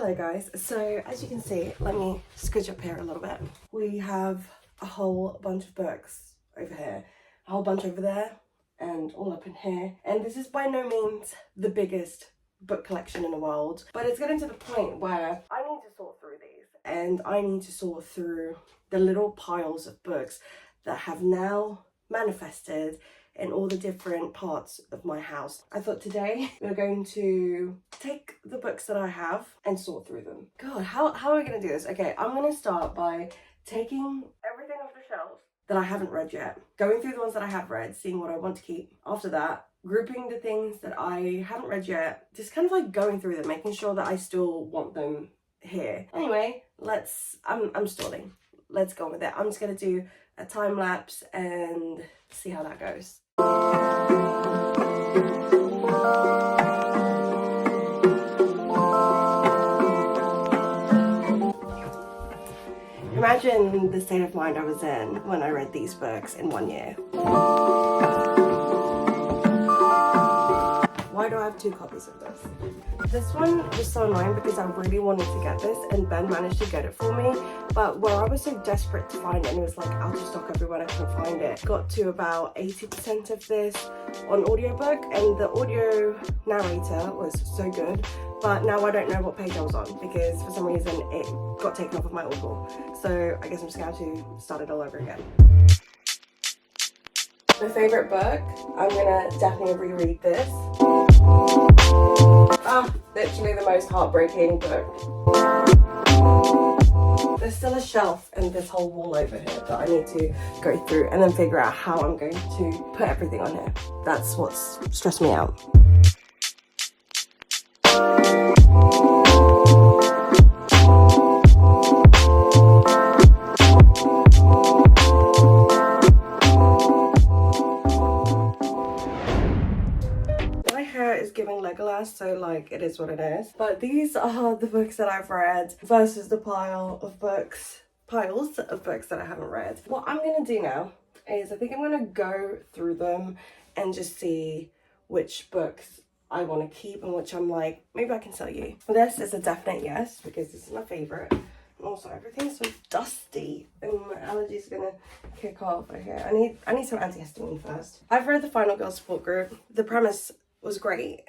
Hello guys, so as you can see, let me scooch up here a little bit. We have a whole bunch of books over here, a whole bunch over there, and all up in here. And this is by no means the biggest book collection in the world, but it's getting to the point where I need to sort through these. And I need to sort through the little piles of books that have now manifested in all the different parts of my house. I thought today we're going to take the books that I have and sort through them. God, how are we gonna do this? Okay, I'm gonna start by taking everything off the shelves that I haven't read yet, going through the ones that I have read, seeing what I want to keep. After that, grouping the things that I haven't read yet, just kind of like going through them, making sure that I still want them here. Anyway, I'm stalling. Let's go with it. I'm just gonna do a time lapse and see how that goes. Imagine the state of mind I was in when I read these books in 1 year. Why do I have 2 copies of this? This one was so annoying because I really wanted to get this and Ben managed to get it for me, but where I was so desperate to find it and it was like out of stock everywhere, I couldn't find it. Got to about 80% of this on audiobook and the audio narrator was so good, but now I don't know what page I was on because for some reason it got taken off of my Audible. So I guess I'm just going to have to start it all over again. My favourite book, I'm going to definitely reread this. Literally the most heartbreaking book. There's still a shelf in this whole wall over here that I need to go through and then figure out how I'm going to put everything on here. That's what's stressed me out. Giving Legolas, so like it is what it is. But these are the books that I've read versus the piles of books that I haven't read. What I'm gonna do now is I think I'm gonna go through them and just see which books I want to keep and which I'm like, maybe I can sell you. This is a definite yes because this is my favorite. Also, everything's so dusty and my allergies are gonna kick off. Okay, I need some antihistamine first. I've read the Final Girl Support Group. The premise was great.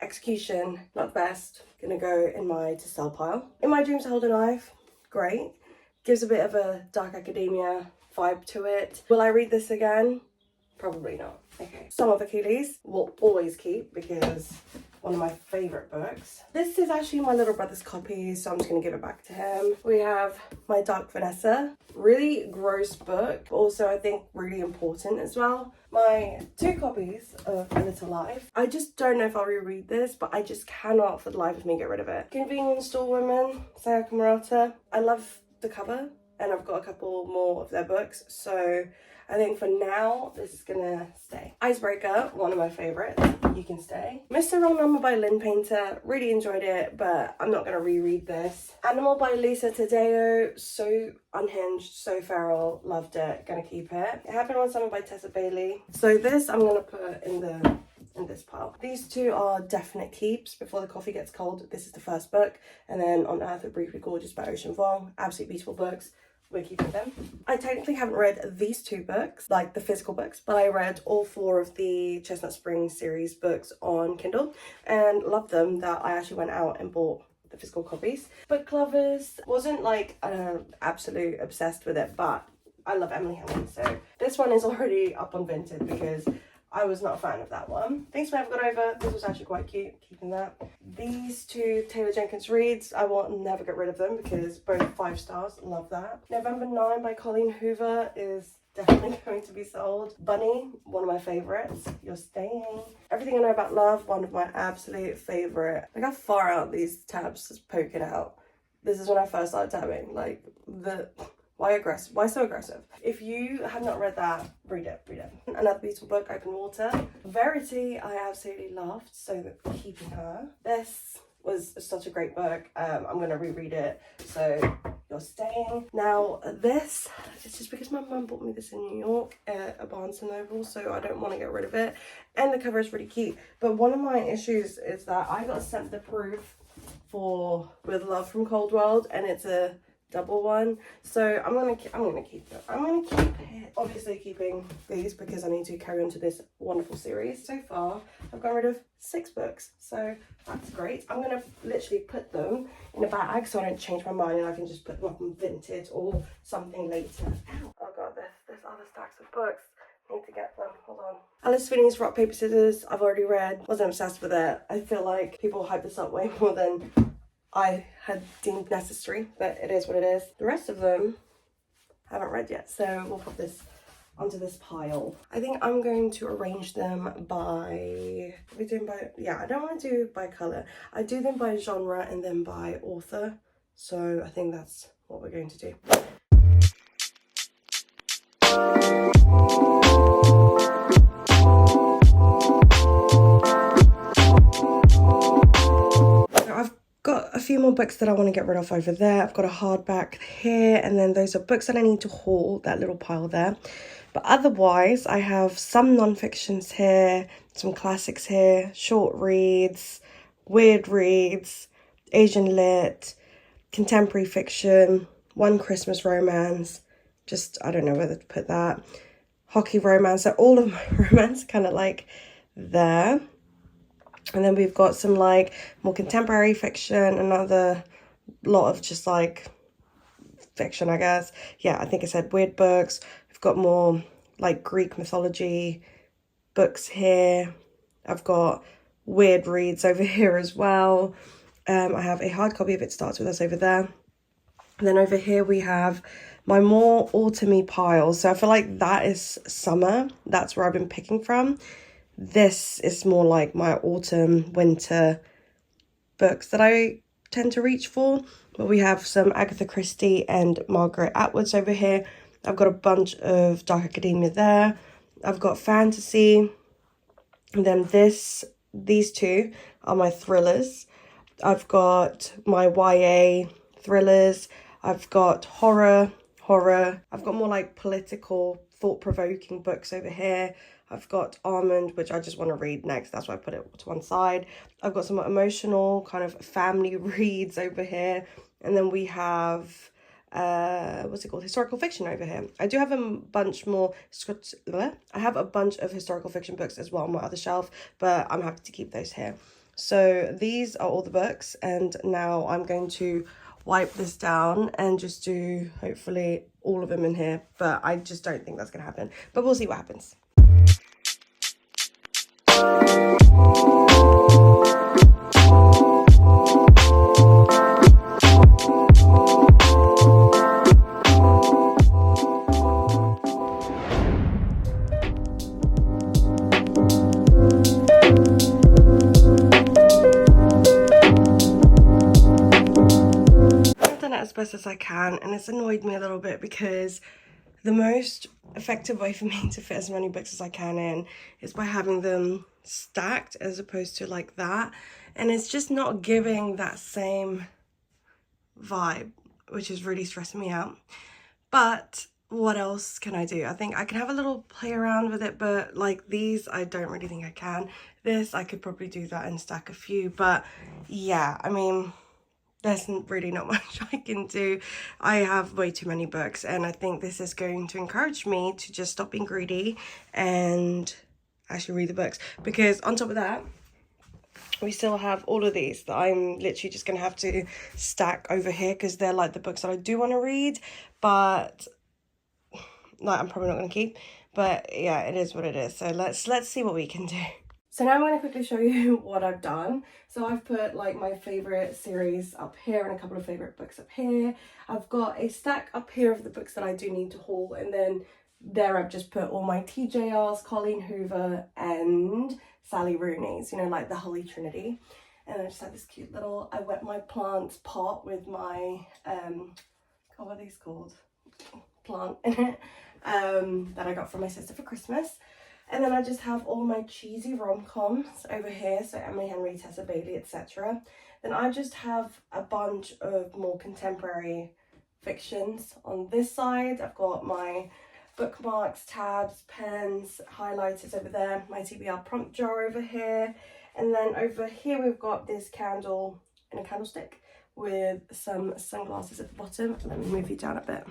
Execution, not the best. Gonna go in my to sell pile. In My Dreams I Hold a Knife, great. Gives a bit of a dark academia vibe to it. Will I read this again? Probably not. Okay. Some of Achilles will always keep because one of my favourite books. This is actually my little brother's copy, so I'm just going to give it back to him. We have My Dark Vanessa. Really gross book, also I think really important as well. My 2 copies of A Little Life. I just don't know if I'll reread this, but I just cannot for the life of me get rid of it. Convenience Store Women, Sayaka Murata. I love the cover and I've got a couple more of their books, so I think for now, this is gonna stay. Icebreaker, one of my favorites, you can stay. Mr. Wrong Number by Lynn Painter, really enjoyed it, but I'm not gonna reread this. Animal by Lisa Tadeo, so unhinged, so feral, loved it, gonna keep it. It Happened One Summer by Tessa Bailey. So this I'm gonna put in this pile. These 2 are definite keeps. Before the Coffee Gets Cold, this is the first book, and then On Earth We're Briefly Gorgeous by Ocean Vuong, absolutely beautiful books. We're keeping them. I technically haven't read these 2 books, like the physical books, but I read all 4 of the Chestnut Springs series books on Kindle and loved them that I actually went out and bought the physical copies. Book Lovers, wasn't like absolute obsessed with it, but I love Emily Henry, so this one is already up on Vinted because I was not a fan of that one. Things We Haven't Got Over, this was actually quite cute, keeping that. These 2 Taylor Jenkins reads, I will never get rid of them because both 5 stars, love that. November 9 by Colleen Hoover is definitely going to be sold. Bunny, one of my favorites, You're Staying. Everything I Know About Love, one of my absolute favorite. Look how far out these tabs is poking out. This is when I first started tabbing, like why aggressive? Why so aggressive? If you have not read that, read it. Another beautiful book, Open Water. Verity, I absolutely loved, so keeping her. This was such a great book. I'm going to reread it, so You're Staying. Now, this is just because my mum bought me this in New York at a Barnes & Noble, so I don't want to get rid of it. And the cover is really cute. But one of my issues is that I got sent the proof for With Love from Cold World, and it's a double one. So I'm gonna keep it. I'm gonna keep it, obviously keeping these because I need to carry on to this wonderful series. So far I've got rid of 6 books, so that's great. I'm gonna literally put them in a bag so I don't change my mind, and I can just put them up on Vinted or something later. Ow. Oh god, there's other stacks of books. Need to get them. Hold on. Alice Finney's Rock Paper Scissors, I've already read. Wasn't obsessed with it. I feel like people hype this up way more than I had deemed necessary, but it is what it is. The rest of them I haven't read yet, so we'll put this onto this pile. I think I'm going to arrange them by, yeah, I don't want to do by colour. I do them by genre and then by author, so I think that's what we're going to do. Got a few more books that I want to get rid of over there. I've got a hardback here, and then those are books that I need to haul, that little pile there. But otherwise, I have some non-fictions here, some classics here, short reads, weird reads, Asian lit, contemporary fiction, one Christmas romance, just, I don't know whether to put that, hockey romance. So all of my romance kind of like there. And then we've got some like more contemporary fiction, another lot of just like fiction, I guess. Yeah, I think I said weird books. We've got more like Greek mythology books here. I've got weird reads over here as well. I have a hard copy of It Starts With Us over there. And then over here we have my more autumny piles. So I feel like that is summer. That's where I've been picking from. This is more like my autumn, winter books that I tend to reach for. But we have some Agatha Christie and Margaret Atwoods over here. I've got a bunch of dark academia there. I've got fantasy. And then these two are my thrillers. I've got my YA thrillers. I've got horror. I've got more like political, thought-provoking books over here. I've got Almond, which I just want to read next. That's why I put it to one side. I've got some emotional kind of family reads over here. And then we have, what's it called? Historical fiction over here. I do have a bunch more, I have a bunch of historical fiction books as well on my other shelf, but I'm happy to keep those here. So these are all the books. And now I'm going to wipe this down and just do, hopefully, all of them in here. But I just don't think that's going to happen. But we'll see what happens. As best as I can, and it's annoyed me a little bit because the most effective way for me to fit as many books as I can in is by having them stacked as opposed to like that, and it's just not giving that same vibe, which is really stressing me out. But what else can I do? I think I can have a little play around with it, but like these, I don't really think I can. This, I could probably do that and stack a few, but yeah, I mean, there's really not much I can do. I have way too many books, and I think this is going to encourage me to just stop being greedy and actually read the books. Because on top of that, we still have all of these that I'm literally just going to have to stack over here because they're like the books that I do want to read, but like I'm probably not going to keep. But yeah, it is what it is. So let's see what we can do. So now I'm going to quickly show you what I've done. So I've put like my favourite series up here and a couple of favourite books up here. I've got a stack up here of the books that I do need to haul, and then there I've just put all my TJRs, Colleen Hoover and Sally Rooney's, you know, like the Holy Trinity. And I just have this cute little I wet my plants pot with my, what are these called? Plant in it, that I got from my sister for Christmas. And then I just have all my cheesy rom-coms over here, so Emily Henry, Tessa Bailey, etc. Then I just have a bunch of more contemporary fictions on this side. I've got my bookmarks, tabs, pens, highlighters over there, my TBR prompt jar over here. And then over here we've got this candle in a candlestick with some sunglasses at the bottom. Let me move you down a bit.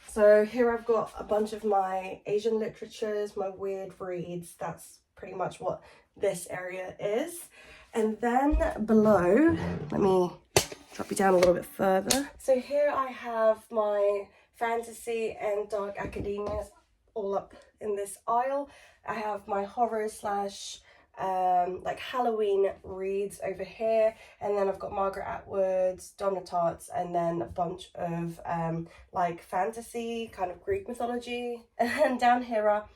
So here I've got a bunch of my Asian literatures, my weird reads. That's pretty much what this area is. And then below, let me drop you down a little bit further. So here I have my fantasy and dark academia all up in this aisle. I have my horror slash like Halloween reads over here, and then I've got Margaret Atwood's, Donna Tartt's, and then a bunch of like fantasy, kind of Greek mythology. And down here are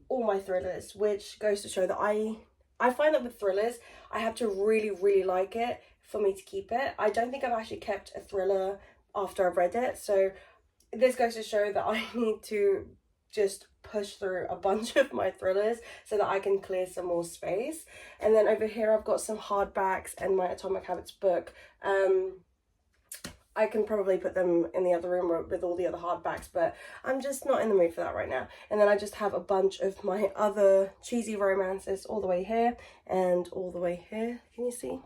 all my thrillers, which goes to show that I find that with thrillers I have to really like it for me to keep it. I don't think I've actually kept a thriller after I've read it, so this goes to show that I need to just push through a bunch of my thrillers so that I can clear some more space. And then over here I've got some hardbacks and my Atomic Habits book. I can probably put them in the other room with all the other hardbacks, but I'm just not in the mood for that right now. And then I just have a bunch of my other cheesy romances all the way here and all the way here. Can you see?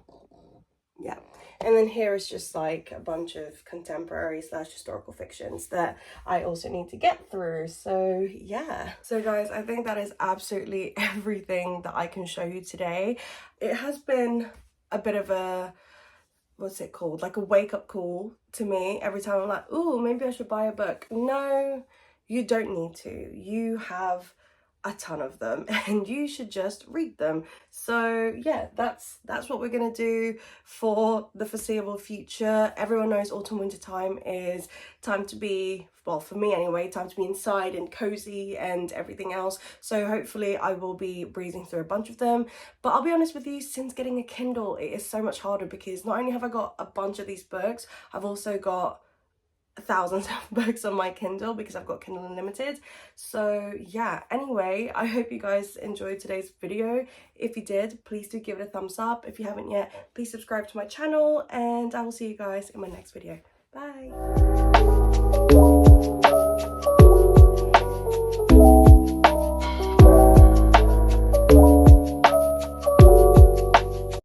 Yeah. And then here is just like a bunch of contemporary slash historical fictions that I also need to get through. So yeah. So guys, I think that is absolutely everything that I can show you today. It has been a bit of a, what's it called? Like a wake up call to me every time I'm like, oh, maybe I should buy a book. No, you don't need to. You have a ton of them and you should just read them. So yeah, that's what we're gonna do for the foreseeable future. Everyone knows autumn winter time is time to be, well, for me anyway, time to be inside and cozy and everything else. So hopefully I will be breezing through a bunch of them. But I'll be honest with you, since getting a Kindle, it is so much harder because not only have I got a bunch of these books, I've also got thousands of books on my Kindle because I've got Kindle Unlimited. So yeah, anyway, I hope you guys enjoyed today's video. If you did, please do give it a thumbs up. If you haven't yet, please subscribe to my channel, and I will see you guys in my next video. Bye.